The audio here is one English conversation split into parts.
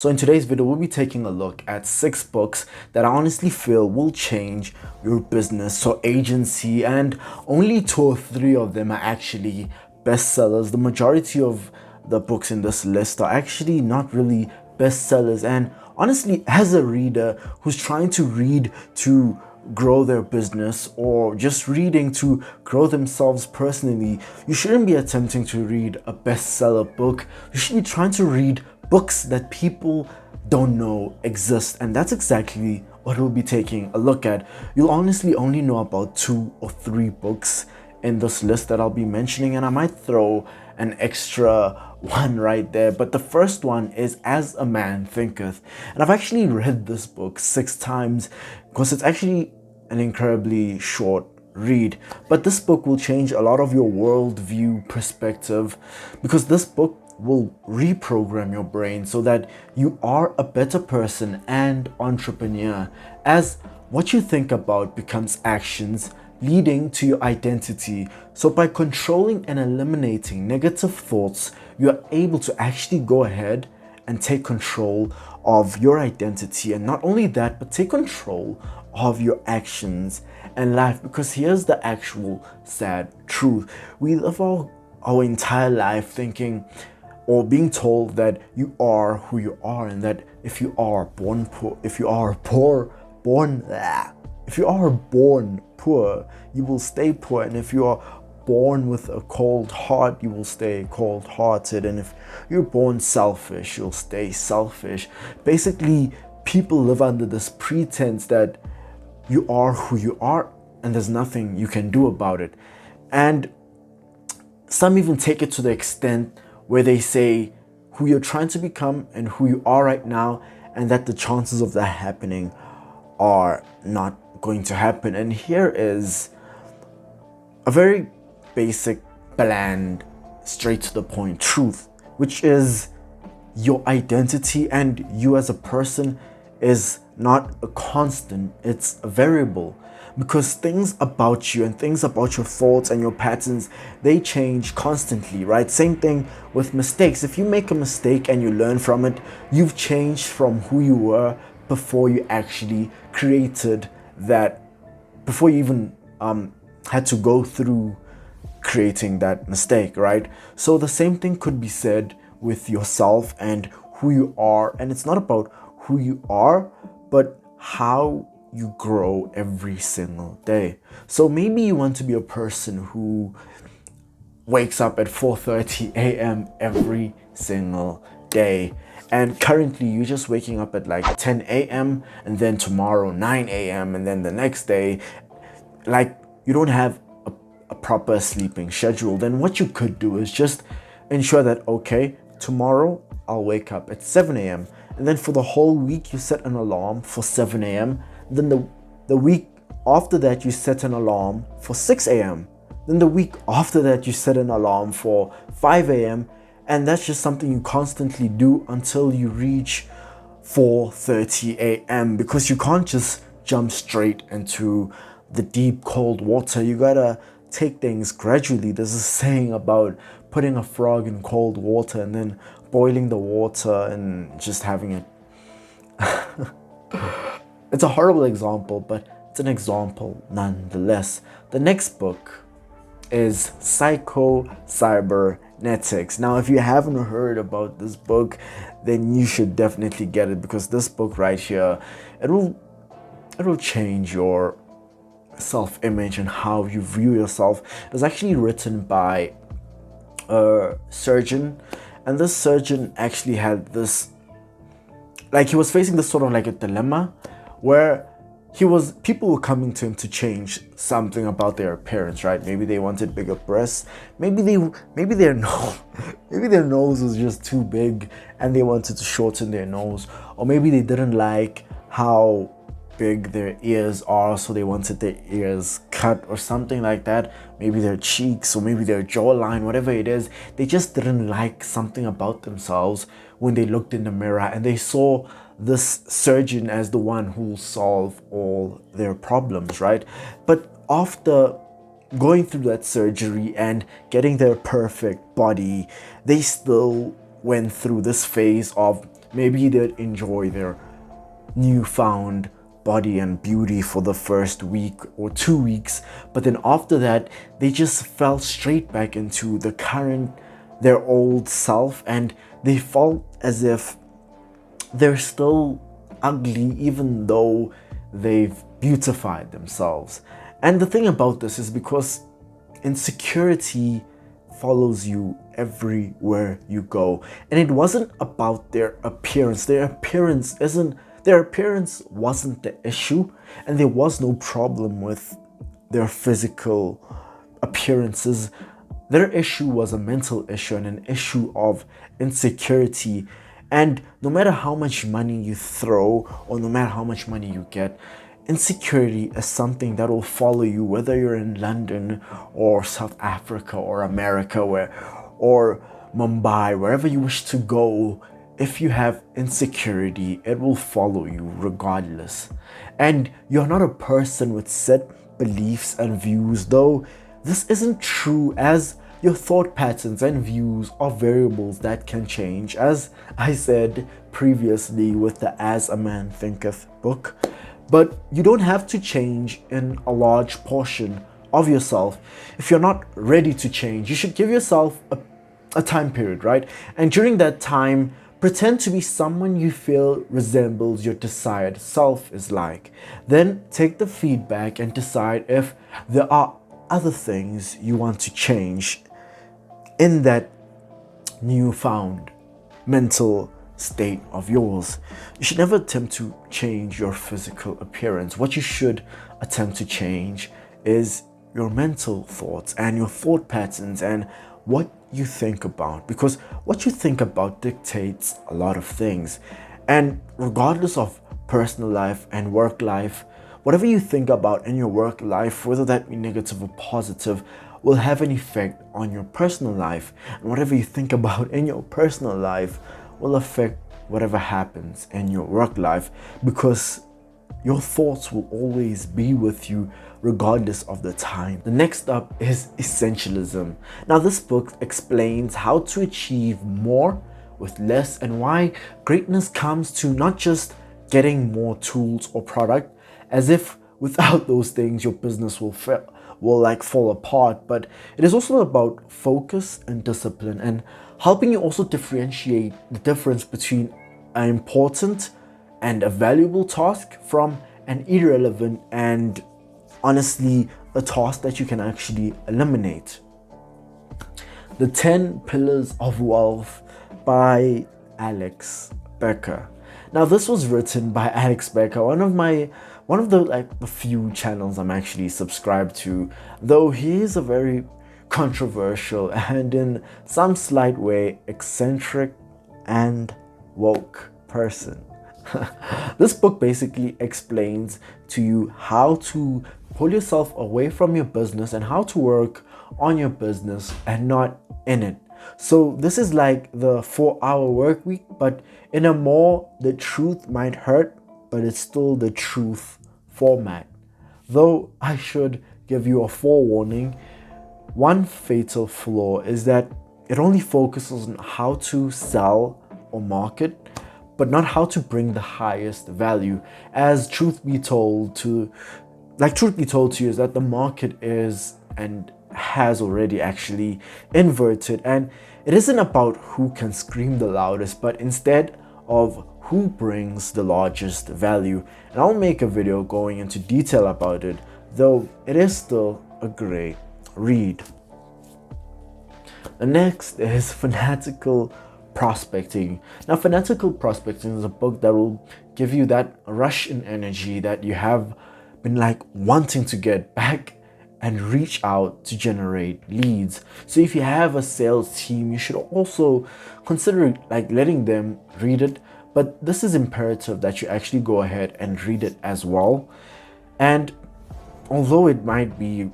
So in today's video, we'll be taking a look at 6 books that I honestly feel will change your business or agency, and only 2 or 3 of them are actually bestsellers. The majority of the books in this list are actually not really bestsellers, and honestly, as a reader who's trying to read to grow their business or just reading to grow themselves personally, you shouldn't be attempting to read a bestseller book. You should be trying to read books that people don't know exist, and that's exactly what we'll be taking a look at. You'll honestly only know about 2 or 3 books in this list that I'll be mentioning, and I might throw an extra one right there. But the first one is As a Man Thinketh, and I've actually read this book 6 times because it's actually an incredibly short read. But this book will change a lot of your worldview perspective, because this book will reprogram your brain so that you are a better person and entrepreneur, as what you think about becomes actions leading to your identity. So by controlling and eliminating negative thoughts, you are able to actually go ahead and take control of your identity, and not only that, but take control of your actions and life. Because here's the actual sad truth: we live our entire life thinking or being told that you are who you are, and that if you are born poor, if you are born poor, you will stay poor, and if you are born with a cold heart, you will stay cold-hearted, and if you're born selfish, you'll stay selfish. Basically, people live under this pretense that you are who you are and there's nothing you can do about it. And some even take it to the extent where they say who you're trying to become and who you are right now, and that the chances of that happening are not going to happen. And here is a very basic, bland, straight to the point truth, which is your identity and you as a person is not a constant, it's a variable. Because things about you and things about your thoughts and your patterns, they change constantly, right? Same thing with mistakes. If you make a mistake and you learn from it, you've changed from who you were before you actually created that, before you even had to go through creating that mistake, right? So the same thing could be said with yourself and who you are. And it's not about who you are, but how you grow every single day. So maybe you want to be a person who wakes up at 4:30 a.m. every single day, and currently you're just waking up at like 10 a.m. and then tomorrow 9 a.m. and then the next day, like, you don't have a proper sleeping schedule. Then what you could do is just ensure that, okay, tomorrow I'll wake up at 7 a.m. and then for the whole week you set an alarm for 7 a.m. Then the week after that you set an alarm for 6 a.m. Then the week after that you set an alarm for 5 a.m. And that's just something you constantly do until you reach 4:30 a.m. because you can't just jump straight into the deep cold water. You gotta take things gradually. There's a saying about putting a frog in cold water and then boiling the water and just having it. It's a horrible example, but it's an example nonetheless. The next book is Psycho-cybernetics. Now, if you haven't heard about this book, then you should definitely get it, because this book right here, it will change your self-image and how you view yourself. It was actually written by a surgeon, and this surgeon actually had this, like, he was facing this sort of like a dilemma where people were coming to him to change something about their appearance, right? Maybe they wanted bigger breasts, maybe their nose was just too big and they wanted to shorten their nose, or maybe they didn't like how big their ears are, so they wanted their ears cut or something like that. Maybe their cheeks, or maybe their jawline, whatever it is, they just didn't like something about themselves when they looked in the mirror, and they saw this surgeon as the one who will solve all their problems, right? But after going through that surgery and getting their perfect body, they still went through this phase of Maybe they'd enjoy their newfound body and beauty for the first week or 2 weeks, but then after that they just fell straight back into their old self, and they felt as if they're still ugly even though they've beautified themselves. And the thing about this is because insecurity follows you everywhere you go, and it wasn't about their appearance. Their appearance wasn't the issue, and there was no problem with their physical appearances. Their issue was a mental issue and an issue of insecurity. And no matter how much money you throw or no matter how much money you get, insecurity is something that will follow you, whether you're in London or South Africa or America or Mumbai, wherever you wish to go. If you have insecurity, it will follow you regardless. And you're not a person with set beliefs and views, though this isn't true, as your thought patterns and views are variables that can change, as I said previously with the As a Man Thinketh book. But you don't have to change in a large portion of yourself. If you're not ready to change, you should give yourself a time period, right? And during that time, pretend to be someone you feel resembles your desired self is like. Then take the feedback and decide if there are other things you want to change in that newfound mental state of yours. You should never attempt to change your physical appearance. What you should attempt to change is your mental thoughts and your thought patterns and what you think about, because what you think about dictates a lot of things. And regardless of personal life and work life, whatever you think about in your work life, whether that be negative or positive, will have an effect on your personal life. And whatever you think about in your personal life will affect whatever happens in your work life, because your thoughts will always be with you regardless of the time. The next up is Essentialism. Now, this book explains how to achieve more with less and why greatness comes to not just getting more tools or product, as if without those things your business will fall apart, but it is also about focus and discipline, and helping you also differentiate the difference between an important and a valuable task from an irrelevant and honestly a task that you can actually eliminate. The 10 Pillars of Wealth by Alex Becker. Now, this was written by Alex Becker, one of the few channels I'm actually subscribed to, though he is a very controversial and in some slight way eccentric and woke person. This book basically explains to you how to pull yourself away from your business and how to work on your business and not in it. So this is like the 4-hour work week, but in a more the truth might hurt, but it's still the truth format. Though I should give you a forewarning, one fatal flaw is that it only focuses on how to sell or market, but not how to bring the highest value. As truth be told to you is that the market is and has already actually inverted, and it isn't about who can scream the loudest, but instead of who brings the largest value. And I'll make a video going into detail about it, though it is still a great read. The next is Fanatical Prospecting. Now, Fanatical Prospecting is a book that will give you that rush in energy that you have been wanting to get back and reach out to generate leads. So if you have a sales team, you should also consider letting them read it, but this is imperative that you actually go ahead and read it as well. And although it might be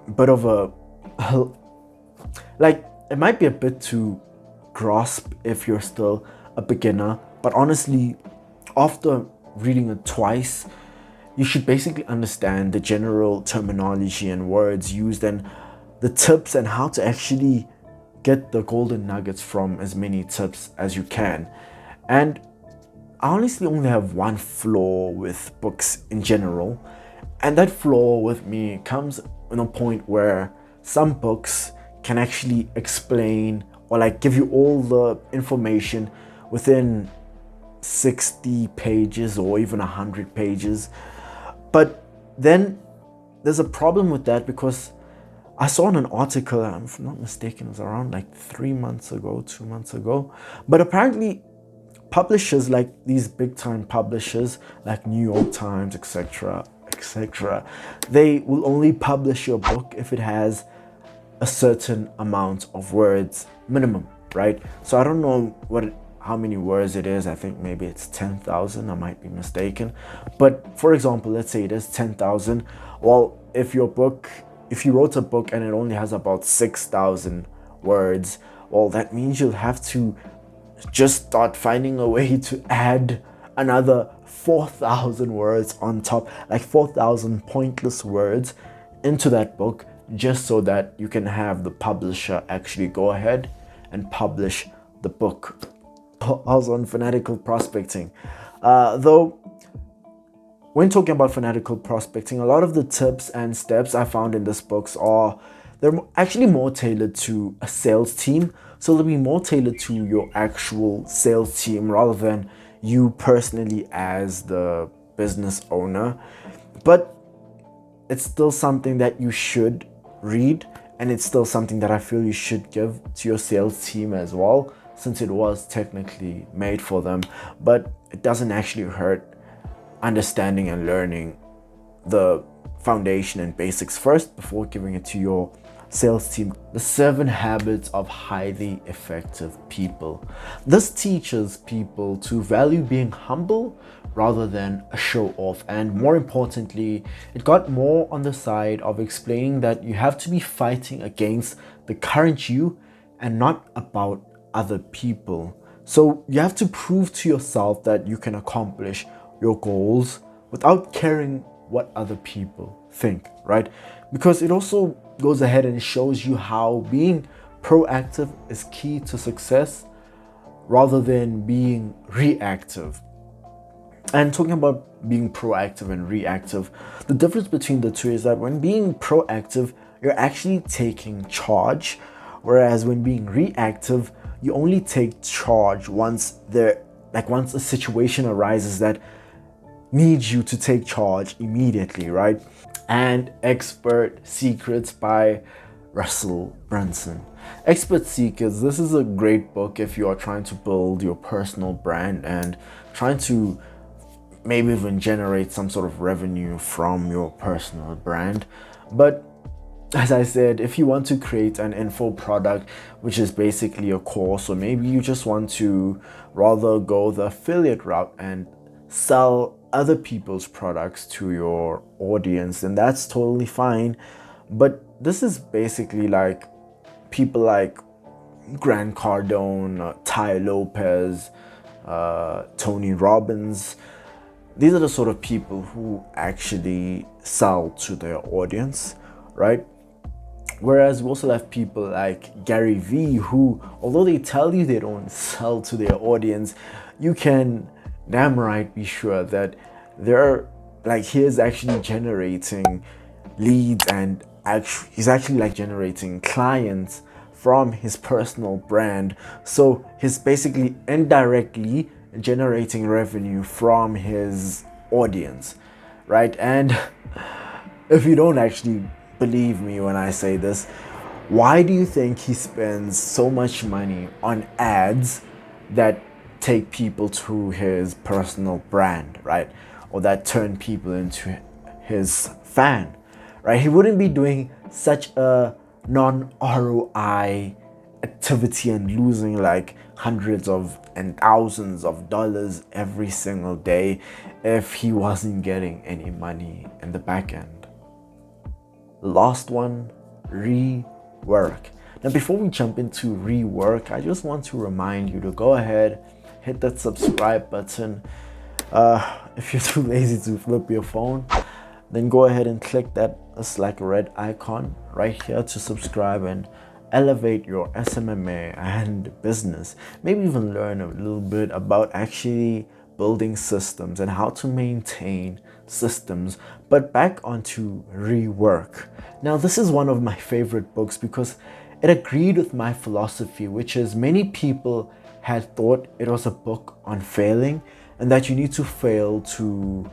a bit of it might be a bit too grasp if you're still a beginner, but honestly, after reading it twice, you should basically understand the general terminology and words used and the tips and how to actually get the golden nuggets from as many tips as you can. And I honestly only have one flaw with books in general, and that flaw with me comes in a point where some books can actually explain or like give you all the information within 60 pages or even 100 pages. But then there's a problem with that, because I saw in an article, if I'm not mistaken, it was around like 2 months ago, but apparently publishers, like these big time publishers like New York Times, etc., they will only publish your book if it has a certain amount of words minimum, right? So I don't know how many words it is. I think maybe it's 10,000. I might be mistaken. But for example, let's say it is 10,000. Well, if you wrote a book and it only has about 6,000 words, well, that means you'll have to just start finding a way to add another 4,000 words on top, like 4,000 pointless words into that book, just so that you can have the publisher actually go ahead and publish the book. I was on Fanatical Prospecting. Though, when talking about Fanatical Prospecting, a lot of the tips and steps I found in this books they're actually more tailored to a sales team. So they'll be more tailored to your actual sales team rather than you personally as the business owner. But it's still something that you should read, and it's still something that I feel you should give to your sales team as well, since it was technically made for them. But it doesn't actually hurt understanding and learning the foundation and basics first before giving it to your sales team. The 7 habits of highly effective people. This teaches people to value being humble rather than a show off, and more importantly, it got more on the side of explaining that you have to be fighting against the current you and not about other people. So you have to prove to yourself that you can accomplish your goals without caring what other people think, right? Because it also goes ahead and shows you how being proactive is key to success rather than being reactive. And talking about being proactive and reactive, the difference between the two is that when being proactive, you're actually taking charge, whereas when being reactive, you only take charge once a situation arises that needs you to take charge immediately, right? And Expert Secrets by Russell Brunson. Expert Secrets, this is a great book if you are trying to build your personal brand and trying to maybe even generate some sort of revenue from your personal brand. But as I said, if you want to create an info product, which is basically a course, or maybe you just want to rather go the affiliate route and sell other people's products to your audience, then that's totally fine. But this is basically like people like Grant Cardone, Ty Lopez, Tony Robbins. These are the sort of people who actually sell to their audience, right? Whereas we also have people like Gary Vee, who, although they tell you they don't sell to their audience, you can damn right be sure that he is actually generating leads, and he's actually like generating clients from his personal brand. So he's basically indirectly generating revenue from his audience, right? And if you don't actually believe me when I say this, why do you think he spends so much money on ads that take people to his personal brand, right? Or that turn people into his fan, right? He wouldn't be doing such a non-ROI activity and losing like hundreds of and thousands of dollars every single day if he wasn't getting any money in the back end. The last one, rework. Now, before we jump into rework, I just want to remind you to go ahead, hit that subscribe button. If you're too lazy to flip your phone, then go ahead and click that, it's like a red icon right here to subscribe and elevate your SMMA and business. Maybe even learn a little bit about actually building systems and how to maintain systems. But back onto Rework. Now, this is one of my favorite books because it agreed with my philosophy, which is many people had thought it was a book on failing and that you need to fail to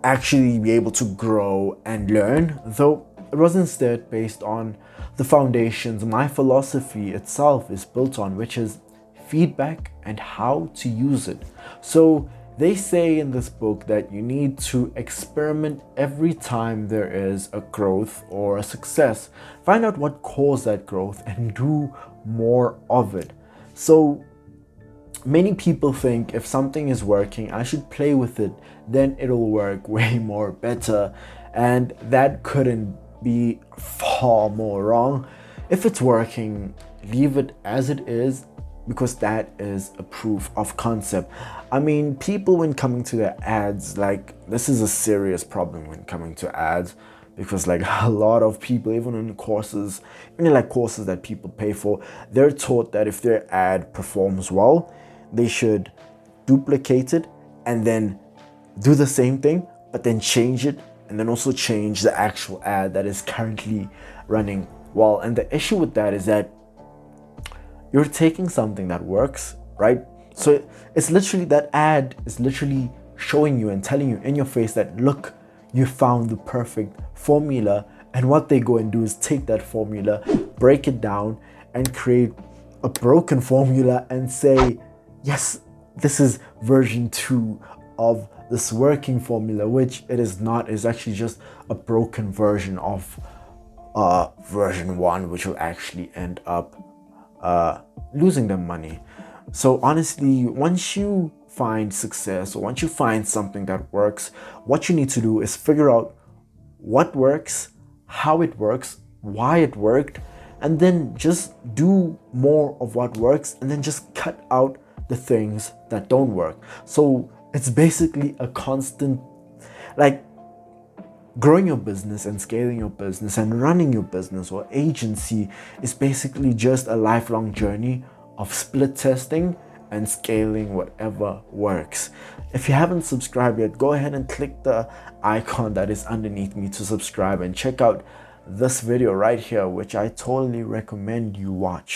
actually be able to grow and learn, though it was instead based on the foundations my philosophy itself is built on, which is feedback and how to use it. So they say in this book that you need to experiment every time there is a growth or a success. Find out what caused that growth and do more of it. So many people think if something is working, I should play with it, then it'll work way more better. And that couldn't be far more wrong. If it's working, leave it as it is, because that is a proof of concept. I mean, people when coming to their ads, like this is a serious problem when coming to ads, because like a lot of people, even in courses, even like courses that people pay for, they're taught that if their ad performs well, they should duplicate it and then do the same thing, but then change it and then also change the actual ad that is currently running well. And the issue with that is that you're taking something that works, right? So it's literally, that ad is literally showing you and telling you in your face that, look, you found the perfect formula. And what they go and do is take that formula, break it down, and create a broken formula and say, yes, this is version 2 of this working formula, which it is not. It's actually just a broken version of version 1, which will actually end up losing them money. So honestly, once you find success or once you find something that works, what you need to do is figure out what works, how it works, why it worked, and then just do more of what works and then just cut out the things that don't work. So it's basically a constant, like, growing your business and scaling your business and running your business or agency is basically just a lifelong journey of split testing and scaling whatever works. If you haven't subscribed yet, go ahead and click the icon that is underneath me to subscribe and check out this video right here, which I totally recommend you watch.